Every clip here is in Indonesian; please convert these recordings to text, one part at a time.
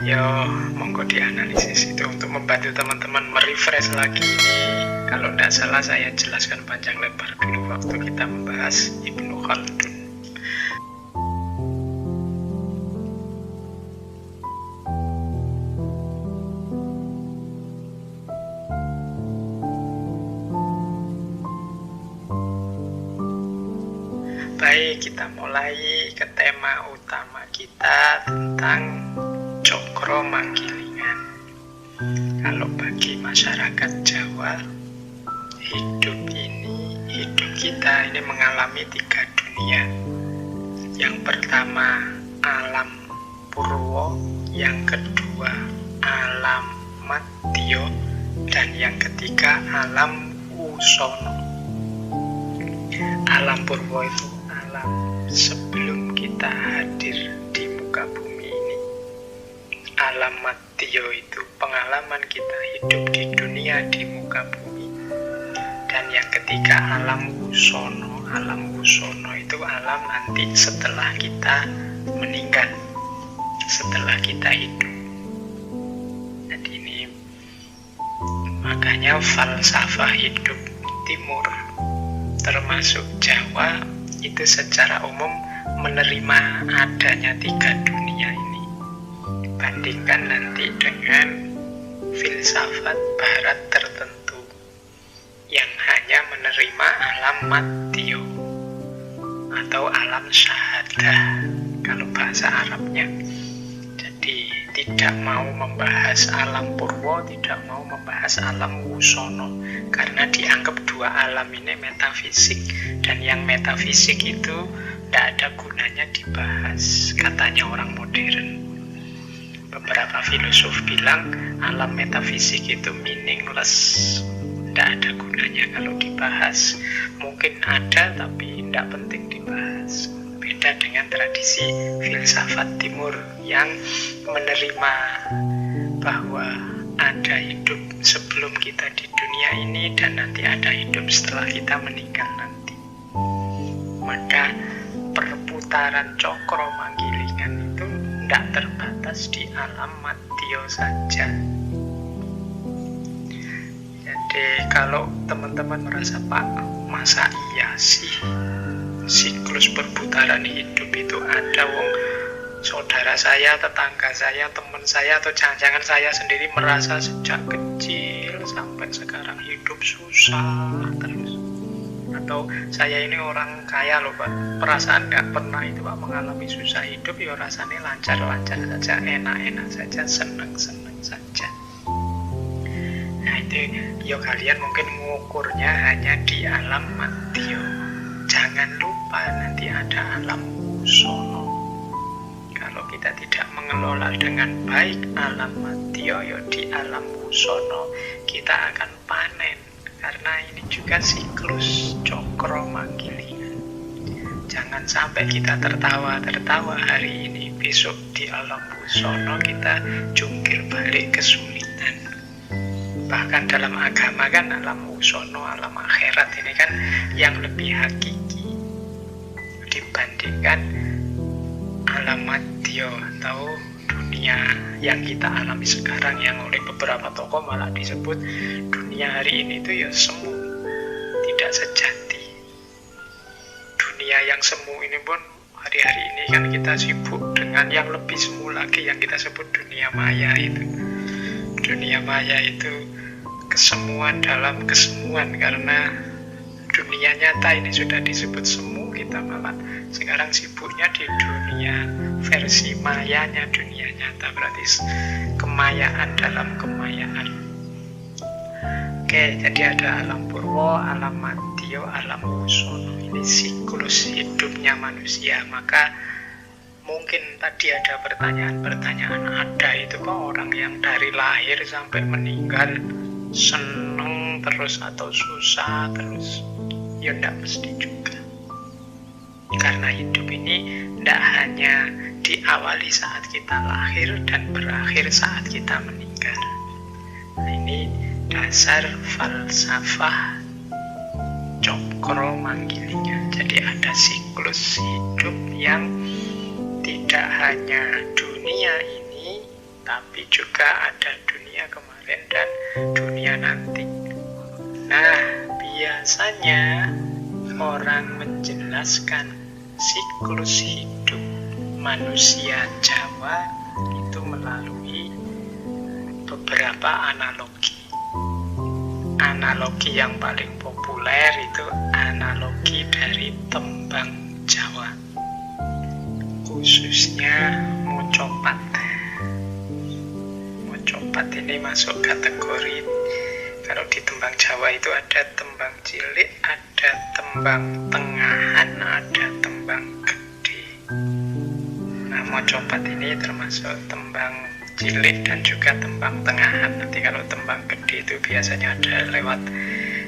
Yo, monggo dianalisis itu untuk membantu teman-teman merefresh lagi ini. Kalau tidak salah saya jelaskan panjang lebar dulu waktu kita membahas Ibnu Khaldun. Baik, kita mulai ke tema utama kita tentang Cokro Manggilingan. Kalau bagi masyarakat Jawa, hidup kita ini mengalami 3 dunia. Yang pertama alam purwo, yang kedua alam madya, dan yang ketiga alam wusono. Alam purwo itu alam sebelum kita hadir di muka bumi ini. Alam madya itu pengalaman kita hidup di dunia di muka bumi. Dan yang ketiga alam wusono. Alam wusono itu alam nanti setelah kita meninggal, setelah kita hidup. Jadi ini makanya falsafah hidup timur termasuk Jawa itu secara umum menerima adanya 3 dunia ini. Bandingkan nanti dengan filsafat barat tertentu yang hanya menerima alam madya atau alam syahadah kalau bahasa Arabnya. Jadi tidak mau membahas alam purwo, tidak mau membahas alam wusono, karena dianggap 2 alam ini metafisik, dan yang metafisik itu tidak ada gunanya dibahas, katanya orang modern. Beberapa filosof bilang alam metafisik itu meaningless, tidak ada gunanya kalau dibahas. Mungkin ada tapi tidak penting dibahas. Beda dengan tradisi filsafat timur yang menerima bahwa ada hidup sebelum kita di dunia ini dan nanti ada hidup setelah kita meninggal nanti. Maka perputaran Cokro Manggilingan itu tidak terbatas di alam madya saja. Jadi kalau teman-teman merasa, Pak, masa iya sih siklus perputaran hidup itu ada, wong saudara saya, tetangga saya, teman saya, atau jangan-jangan saya sendiri merasa sejak kecil sampai sekarang hidup susah terus. Atau saya ini orang kaya loh, Pak, perasaan nggak pernah itu, Pak, mengalami susah hidup, ya rasanya lancar-lancar saja, enak-enak saja, senang-senang saja. Nah itu, ya kalian mungkin mengukurnya hanya di alam madya. Jangan lupa nanti ada alam wusono. Kalau kita tidak mengelola dengan baik alam madya, ya di alam wusono kita akan panen. Karena ini juga siklus Cokro Manggilingan. Jangan sampai kita tertawa hari ini, besok di alam wusono kita jungkir balik kesulitan. Bahkan dalam agama kan alam wusono, alam akhirat ini kan yang lebih hakiki dibandingkan alam madya atau dunia yang kita alami sekarang, yang oleh beberapa tokoh malah disebut dunia hari ini itu ya semu, tidak sejati. Dunia yang semu ini pun hari-hari ini kan kita sibuk dengan yang lebih semu lagi, yang kita sebut dunia maya itu. Dunia maya itu kesemuan dalam kesemuan, karena dunia nyata ini sudah disebut semu, kita malah sekarang sibuknya di dunia versi mayanya dunia nyata, berarti kemayaan dalam kemayaan. Oke, jadi ada alam purwo, alam madya, alam wusono. Ini siklus hidupnya manusia. Maka mungkin tadi ada pertanyaan-pertanyaan, ada itu kok orang yang dari lahir sampai meninggal seneng terus atau susah terus? Ya tidak mesti juga. Karena hidup ini tidak hanya diawali saat kita lahir dan berakhir saat kita meninggal. Nah, ini dasar falsafah Cokro Manggilingan. Jadi ada siklus hidup yang tidak hanya dunia ini, tapi juga ada dunia kemarin dan dunia nanti. Nah, biasanya orang menjelaskan siklus hidup manusia Jawa itu melalui beberapa analogi. Analogi yang paling populer itu analogi dari tembang Jawa, khususnya mocopat. Mocopat ini masuk kategori, kalau di tembang Jawa itu ada tembang cilik, ada tembang tengahan, ada tembang gede. Nah, mocopat ini termasuk tembang cilik dan juga tembang tengahan. Nanti kalau tembang gede itu biasanya ada lewat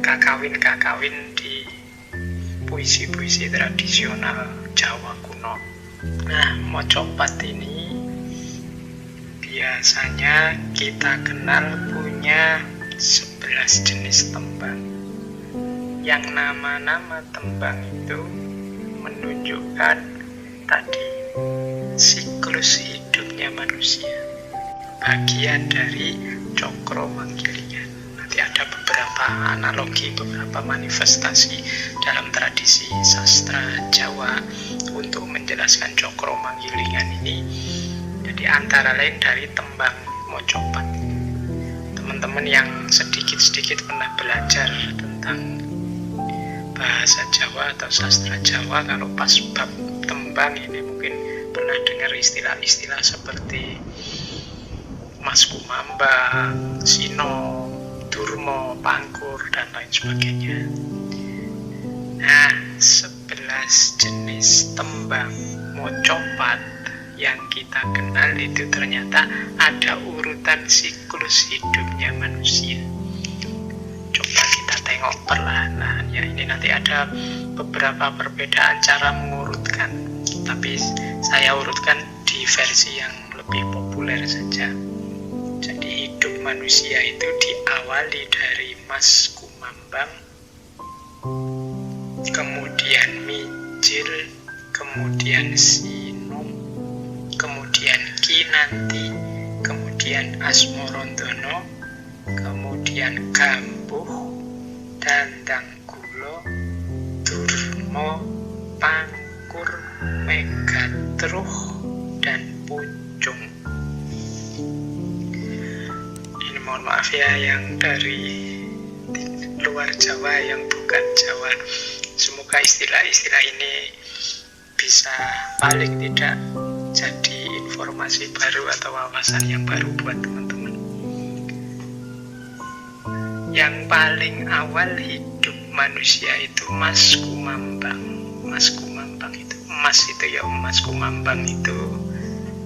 kakawin-kakawin di puisi-puisi tradisional Jawa kuno. Nah, mocopat ini biasanya kita kenal punya 11 jenis tembang. Yang nama-nama tembang itu menunjukkan tadi siklus hidupnya manusia, bagian dari cokro manggilingan. Nanti ada beberapa analogi, beberapa manifestasi dalam tradisi sastra Jawa untuk menjelaskan cokro manggilingan ini. Jadi antara lain dari tembang mocopat. Teman-teman yang sedikit-sedikit pernah belajar tentang bahasa Jawa atau sastra Jawa, kalau pas bab tembang ini mungkin pernah dengar istilah-istilah seperti Mas Kumambang, Sino, Durmo, Pangkur, dan lain sebagainya. Nah, 11 jenis tembang mocopat yang kita kenal itu ternyata ada urutan siklus hidupnya manusia. Coba kita tengok perlahan-lahan ya. Ini nanti ada beberapa perbedaan cara mengurutkan, tapi saya urutkan di versi yang lebih populer saja. Jadi hidup manusia itu diawali dari Mas Kumambang, kemudian Mijil, kemudian Sinom, kemudian Kinanti, kemudian Asmorondono, kemudian Gambuh, Dandangkulo, Durmo, Pangkur, Megatruh, dan Pucung. Ini mohon maaf ya yang dari luar Jawa, yang bukan Jawa. Semoga istilah-istilah ini bisa paling tidak jadi informasi baru atau wawasan yang baru buat teman-teman. Yang paling awal hidup manusia itu Mas Kumambang. Mas Kumambang itu emas itu ya, Mas Kumambang itu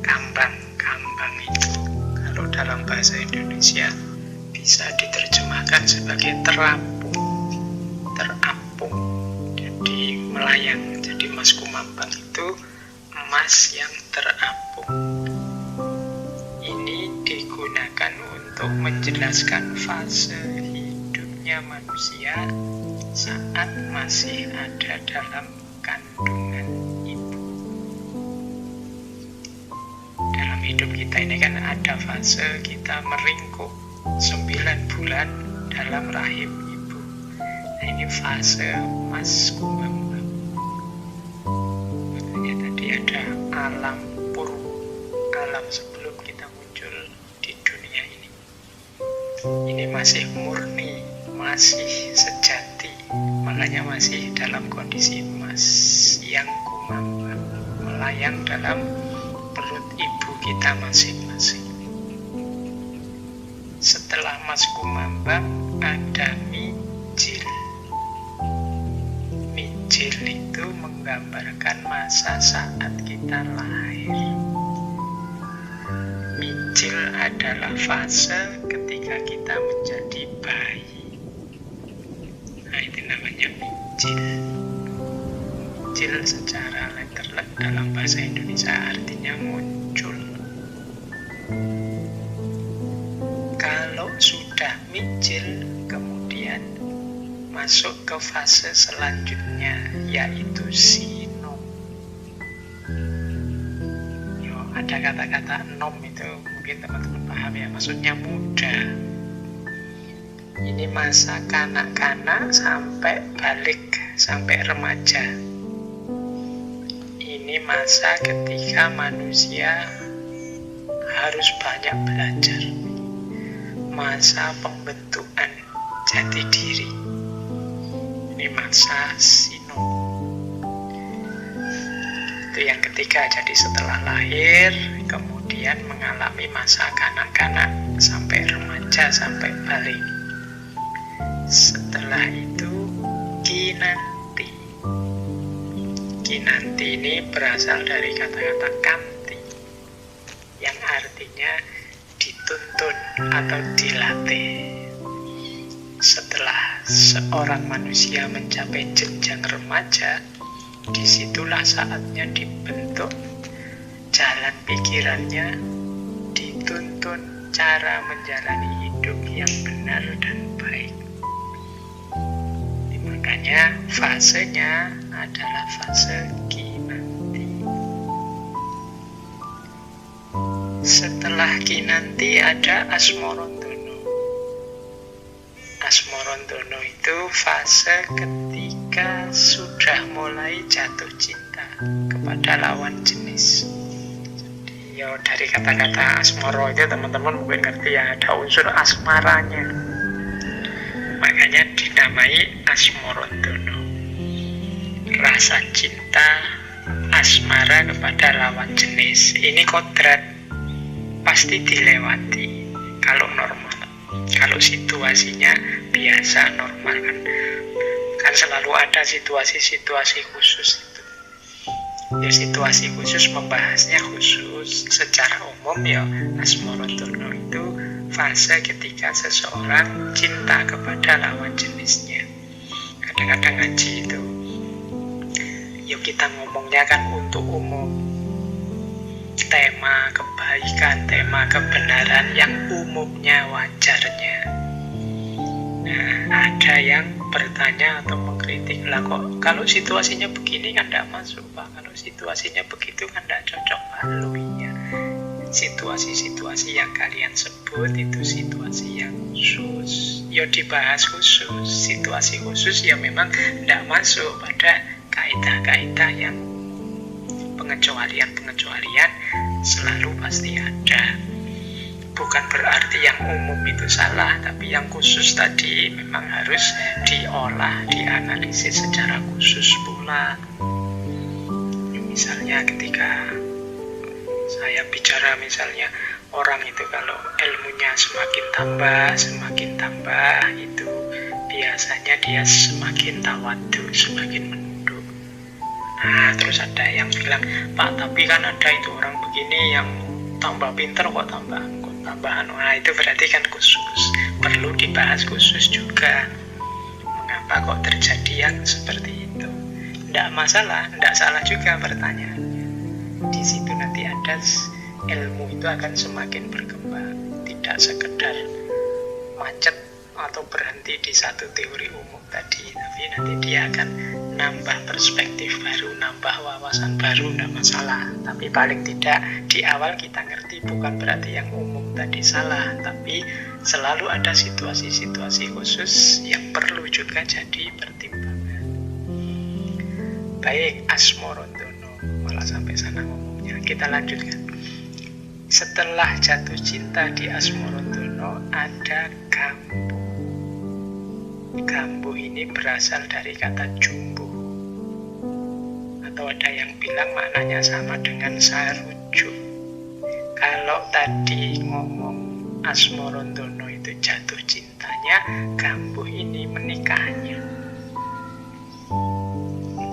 kambang. Kambang itu kalau dalam bahasa Indonesia bisa diterjemahkan sebagai terapung. Terapung, jadi melayang. Jadi Mas Kumambang itu emas yang terapung. Ini digunakan untuk menjelaskan fase hidupnya manusia saat masih ada dalam kandungan ibu. Dalam hidup kita ini kan ada fase kita meringkuk 9 bulan dalam rahim ibu. Nah, ini fase Mas Kumambang. Makanya tadi ada alam purba, alam sebelum kita muncul di dunia ini. Ini masih murni, masih sejati, makanya masih dalam kondisi Mas yang Kumambang, melayang dalam perut ibu kita masing-masing. Setelah Mas Kumambang ada Mijil. Mijil itu menggambarkan masa saat kita lahir. Mijil adalah fase ketika kita menjadi bayi. Nah, itu namanya Mijil. Mijil secara letterlet dalam bahasa Indonesia artinya muncul. Kalau sudah Mijil, kemudian masuk ke fase selanjutnya, yaitu Sinom. ada kata-kata nom itu mungkin teman-teman paham ya, maksudnya muda. Ini masa kanak-kanak sampai balik, sampai remaja. Ini masa ketika manusia harus banyak belajar. Masa pembentukan jati diri. Ini masa sino. Itu yang ketiga. Jadi setelah lahir, kemudian mengalami masa kanak-kanak sampai remaja, sampai balik. Setelah itu kinanti. Kinanti ini berasal dari kata-kata kanti, yang artinya dituntun atau dilatih. Setelah seorang manusia mencapai jenjang remaja, disitulah saatnya dibentuk jalan pikirannya, dituntun cara menjalani hidup yang benar dan baik. Makanya fasenya adalah fase kinanti. Setelah kinanti ada asmorontono. Asmorontono itu fase ketika sudah mulai jatuh cinta kepada lawan jenis. Jadi, ya dari kata-kata asmoro itu teman-teman mungkin ngerti ya, ada unsur asmaranya. Makanya dinamai asmorontono. Rasa cinta, asmara kepada lawan jenis. Ini kodrat, pasti dilewati kalau normal. Kalau situasinya biasa normal kan selalu ada situasi-situasi khusus itu. Ya situasi khusus membahasnya khusus. Secara umum ya asmorontono itu fase ketika seseorang cinta kepada lawan jenisnya. Kadang-kadang ngaji itu, yuk kita ngomongnya kan untuk umum. Tema kebaikan, tema kebenaran yang umumnya wajarnya. Nah, ada yang bertanya atau mengkritik, lah kok kalau situasinya begini kan tidak masuk Pak, kalau situasinya begitu kan tidak cocok Pak. Iya, situasi-situasi yang kalian sebut itu situasi yang khusus, ya dibahas khusus. Situasi khusus ya memang tidak masuk pada kaidah-kaidah yang pengecualian selalu pasti ada. Bukan berarti yang umum itu salah, tapi yang khusus tadi memang harus diolah, dianalisis secara khusus pula. Misalnya ketika saya bicara misalnya orang itu kalau ilmunya semakin tambah itu biasanya dia semakin tawadu, semakin menunduk. Nah terus ada yang bilang, Pak tapi kan ada itu orang begini yang tambah pinter kok tambah anggun, tambahan. Nah itu berarti kan khusus, perlu dibahas khusus juga. Mengapa kok terjadi yang seperti itu? Tidak masalah, tidak salah juga pertanyaan. Di situ nanti ada ilmu itu akan semakin berkembang, tidak sekedar macet atau berhenti di satu teori umum tadi, tapi nanti dia akan nambah perspektif baru, nambah wawasan baru, tidak masalah. Tapi paling tidak di awal kita ngerti bukan berarti yang umum tadi salah, tapi selalu ada situasi-situasi khusus yang perlu juga jadi pertimbangan. Baik, asmorontono, malah sampai sana ngomongnya. Kita lanjutkan. Setelah jatuh cinta di asmorontono ada gambuh. Gambuh ini berasal dari kata jumbuh, atau ada yang bilang maknanya sama dengan sarujuk. Kalau tadi ngomong asmorontono itu jatuh cintanya, gambuh ini menikahnya.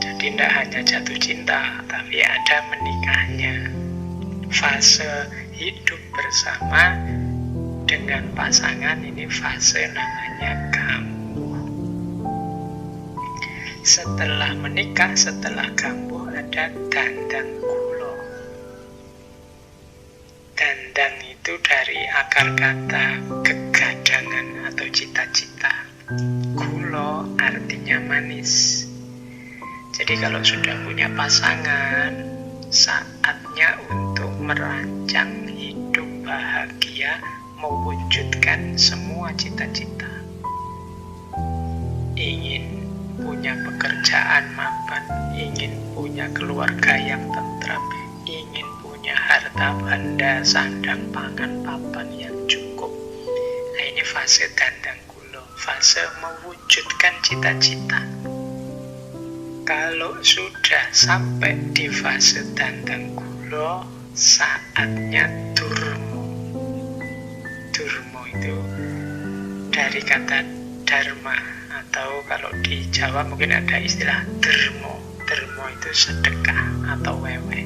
Jadi tidak hanya jatuh cinta, tapi ada menikahnya. Fase hidup bersama dengan pasangan ini fase namanya gambuh. Setelah menikah, setelah gambuh ada dandang kulo. Dandang itu dari akar kata kegadangan atau cita-cita. Kulo artinya manis. Jadi kalau sudah punya pasangan, saatnya untuk merancang hidup bahagia, mewujudkan semua cita-cita. Ingin punya pekerjaan mapan, ingin punya keluarga yang tentram, ingin punya harta benda, sandang pangan papan yang cukup. Nah, ini fase dandang kulo, fase mewujudkan cita-cita. Kalau sudah sampai di fase dandang kulo, saatnya durmo. Durmo itu dari kata dharma, atau kalau di Jawa mungkin ada istilah dermo. Dermo itu sedekah atau wewe.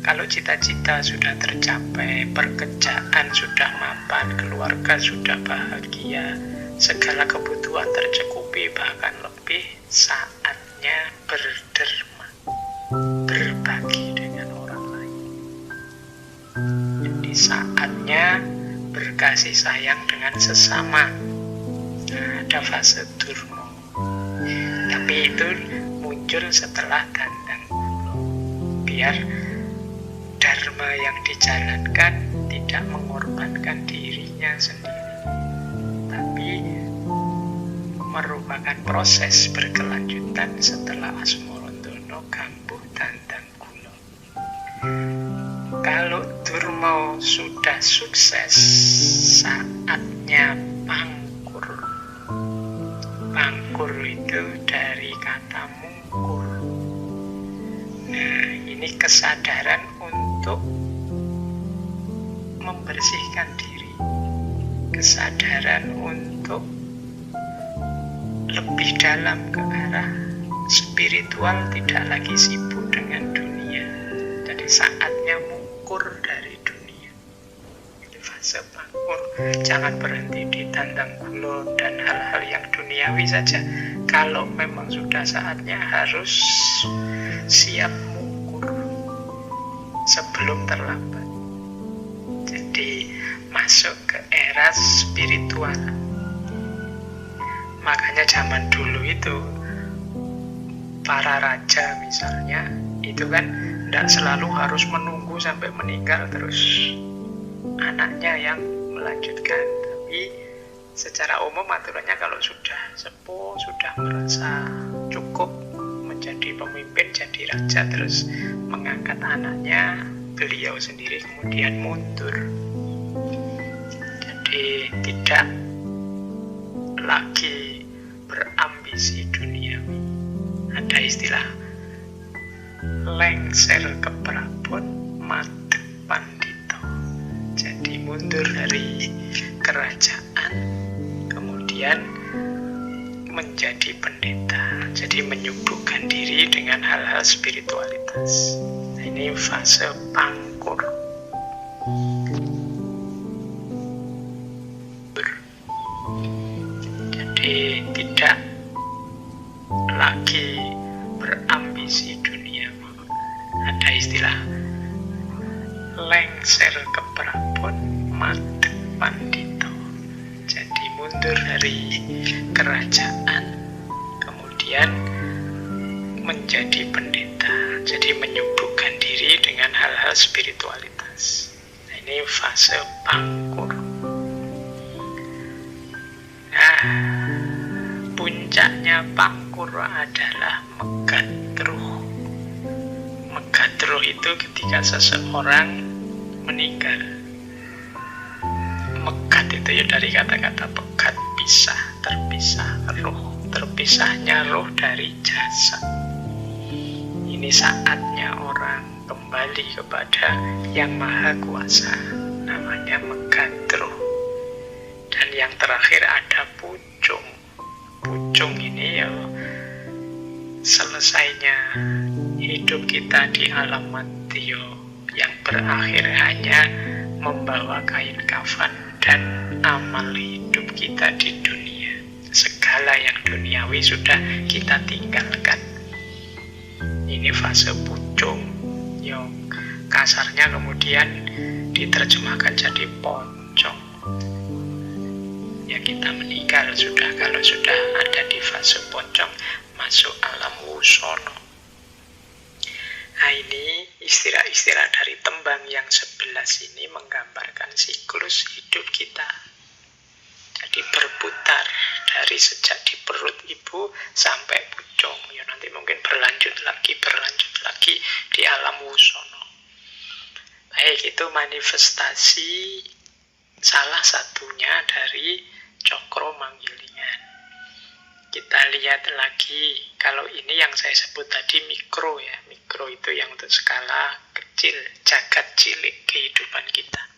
Kalau cita-cita sudah tercapai, pekerjaan sudah mapan, keluarga sudah bahagia, segala kebutuhan tercukupi, bahkan lebih, saatnya berderma, berbagi dengan orang lain. Jadi saatnya berkasih sayang dengan sesama. Nah, ada fase durmo. Tapi itu muncul setelah dandang kulo, biar dharma yang dijalankan tidak mengorbankan dirinya sendiri, tapi merupakan proses berkelanjutan setelah Asmarandono kambuh dandang kulo. Kalau durmo sudah sukses, saatnya pangkur. Pangkur itu dari kata mungkur. Nah, ini kesadaran untuk membersihkan diri, kesadaran untuk lebih dalam ke arah spiritual, tidak lagi sibuk dengan dunia. Jadi saatnya mungkur dari dunia. Ini fase pangkur. Jangan berhenti di dandang kulo dan hal-hal yang duniawi saja. Kalau memang sudah saatnya, harus siap mungkur sebelum terlambat. Jadi masuk ke era spiritual. Makanya zaman dulu itu para raja misalnya itu kan tidak selalu harus menunggu sampai meninggal terus anaknya yang melanjutkan, tapi secara umum aturannya kalau sudah sepuh, sudah merasa cukup menjadi pemimpin, jadi raja, terus mengangkat anaknya, beliau sendiri kemudian mundur. Jadi tidak lagi berambisi duniawi. Ada istilah lengser ke prabon, madeg pandito. Jadi mundur dari kerajaan, kemudian menjadi pendeta, jadi menyibukkan diri dengan hal-hal spiritualitas. Nah, ini fase pangkur. Jadi tidak lagi berambisi dunia. Ada istilah lengser ke prabon, madeg pandito. Jadi mundur dari kerajaan, kemudian menjadi pendeta, jadi menyibukkan diri dengan hal-hal spiritualitas. Nah, ini fase pangkur. Nah, puncaknya pangkur adalah megatruh. Megatruh itu ketika seseorang meninggal. Megat itu ya dari kata-kata pegat, pisah, terpisah roh, terpisahnya roh dari jasad. Ini saatnya orang kembali kepada Yang Maha Kuasa, namanya megatruh. Dan yang terakhir ada pucung. Pucung ini ya selesainya hidup kita di alam matio, yang berakhir hanya membawa kain kafan dan amal hidup kita di dunia. Segala yang duniawi sudah kita tinggalkan. Ini fase pucung, yang kasarnya kemudian diterjemahkan jadi pocong. Ya, kita meninggal sudah kalau sudah ada di fase pocong, masuk alam wusono. Nah, ini istilah-istilah dari tembang yang 11 ini menggambarkan siklus hidup kita. Jadi berputar dari sejak di perut ibu sampai pucung. Ya nanti mungkin berlanjut lagi di alam wusono. Baik, itu manifestasi salah satunya dari cokro manggilingan. Kita lihat lagi, kalau ini yang saya sebut tadi mikro ya. Mikro itu yang untuk skala kecil, jagat cilik kehidupan kita.